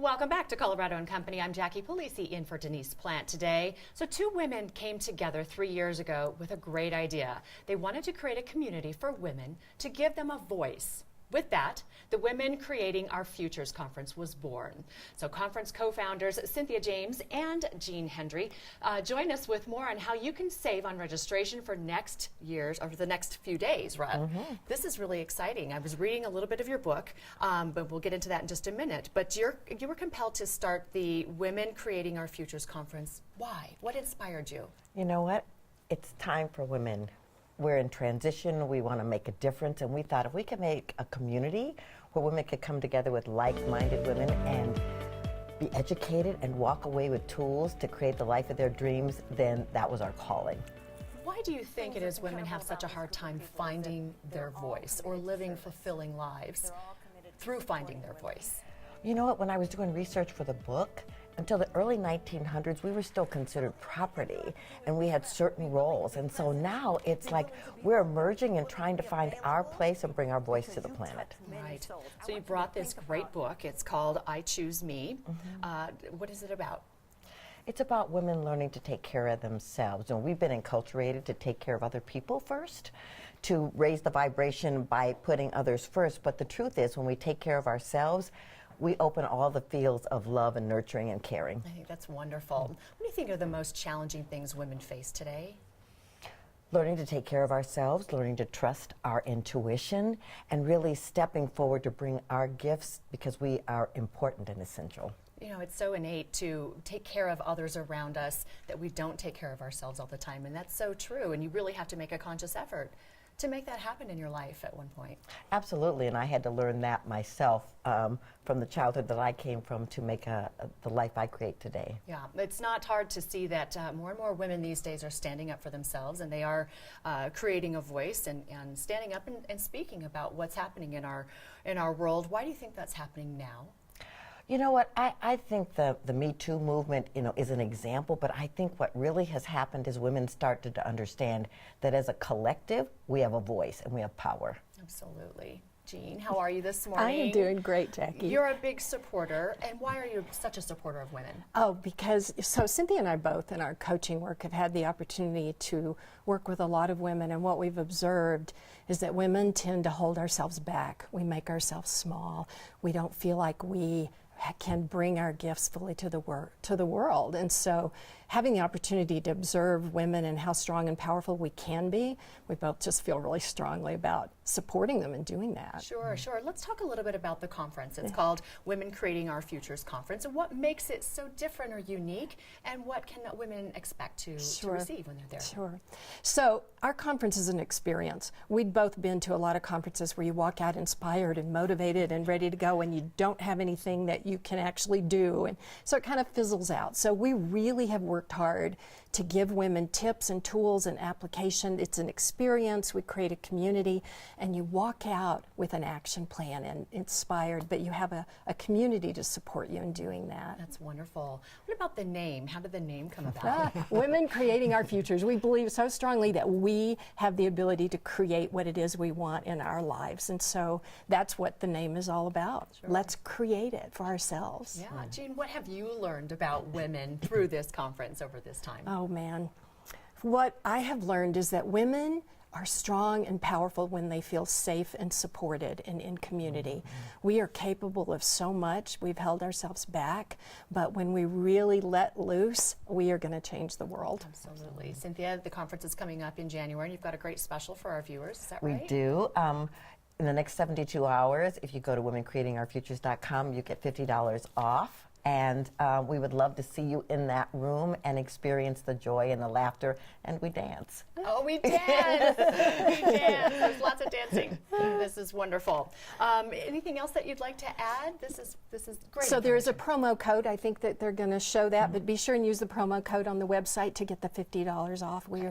Welcome back to Colorado and Company. I'm Jackie Polisi in for Denise Plant today. So two women came together 3 years ago with a great idea. They wanted to create a community for women to give them a voice. With that, the Women Creating Our Futures Conference was born. So conference co-founders Cynthia James and Jean Hendry join us with more on how you can save on registration for next year's, or the next few days, right? This is really exciting. I was reading a little bit of your book, but we'll get into that in just a minute. But you were compelled to start the Women Creating Our Futures Conference. Why? What inspired you? You know what? It's time for women. We're in transition, we want to make a difference, and we thought if we could make a community where women could come together with like-minded women and be educated and walk away with tools to create the life of their dreams, then that was our calling. Why do you think it is women have such a hard time finding their voice or living fulfilling lives through finding their voice? You know what, when I was doing research for the book, until the early 1900s, we were still considered property, and we had certain roles. And so now it's like we're emerging and trying to find our place and bring our voice to the planet. Right. So you brought this great book. It's called I Choose Me. What is it about? It's about women learning to take care of themselves. And we've been enculturated to take care of other people first, to raise the vibration by putting others first. But the truth is, when we take care of ourselves, we open all the fields of love and nurturing and caring. I think that's wonderful. What do you think are the most challenging things women face today? Learning to take care of ourselves, learning to trust our intuition, and really stepping forward to bring our gifts because we are important and essential. You know, it's so innate to take care of others around us that we don't take care of ourselves all the time, and that's so true, and you really have to make a conscious effort to make that happen in your life at one point. Absolutely, and I had to learn that myself from the childhood that I came from to make the life I create today. Yeah, it's not hard to see that more and more women these days are standing up for themselves, and they are creating a voice and standing up and speaking about what's happening in our world. Why do you think that's happening now? You know what, I think the Me Too movement, is an example, but I think what really has happened is women started to understand that as a collective, we have a voice and we have power. Absolutely. Jean, how are you this morning? I am doing great, Jackie. You're a big supporter, and why are you such a supporter of women? Oh, because, so Cynthia and I both in our coaching work have had the opportunity to work with a lot of women, and what we've observed is that women tend to hold ourselves back. We make ourselves small. We don't feel like we can bring our gifts fully to the world. And so having the opportunity to observe women and how strong and powerful we can be, we both just feel really strongly about supporting them and doing that. Sure, sure. Let's talk a little bit about the conference. It's called Women Creating Our Futures Conference. And what makes it so different or unique, and what can women expect to receive when they're there? Sure. So our conference is an experience. We'd both been to a lot of conferences where you walk out inspired and motivated and ready to go, and you don't have anything that you can actually do, and so it kind of fizzles out. So we really have worked hard to give women tips and tools and application. It's an experience. We create a community, and you walk out with an action plan and inspired, but you have a community to support you in doing that. That's wonderful. What about the name? How did the name come about? Women Creating Our Futures. We believe so strongly that we have the ability to create what it is we want in our lives, and so that's what the name is all about. Sure. Let's create it for ourselves. Yeah. Jean, what have you learned about women through this conference over this time? Oh man, what I have learned is that women are strong and powerful when they feel safe and supported and in community. We are capable of so much. We've held ourselves back, but when we really let loose, we are going to change the world. Absolutely. Cynthia, the conference is coming up in January, and you've got a great special for our viewers. Is that right? We do. In the next 72 hours, if you go to womencreatingourfutures.com, you get $50 off. And we would love to see you in that room and experience the joy and the laughter, and we dance. Oh, we dance! We dance. There's lots of dancing. This is wonderful. Anything else that you'd like to add? This is great. So there is a promo code. I think that they're going to show that, but be sure and use the promo code on the website to get the $50 off. We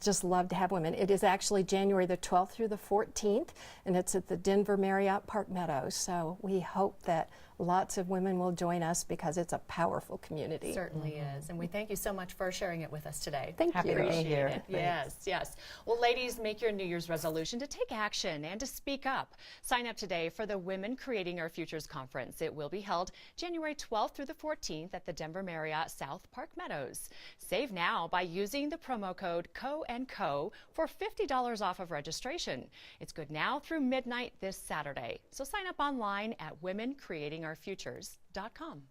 just love to have women. It is actually January the 12th through the 14th, and it's at the Denver Marriott Park Meadows. So we hope that lots of women will join us because it's a powerful community. Certainly is. And we thank you so much for sharing it with us today. Thank Happy you. to be Appreciate here. it. Yes, yes. Well, ladies, make your New Year's resolution to take action and to speak up. Sign up today for the Women Creating Our Futures Conference. It will be held January 12th through the 14th at the Denver Marriott South Park Meadows. Save now by using the promo code CO&CO for $50 off of registration. It's good now through midnight this Saturday. So sign up online at womencreatingourfutures.com.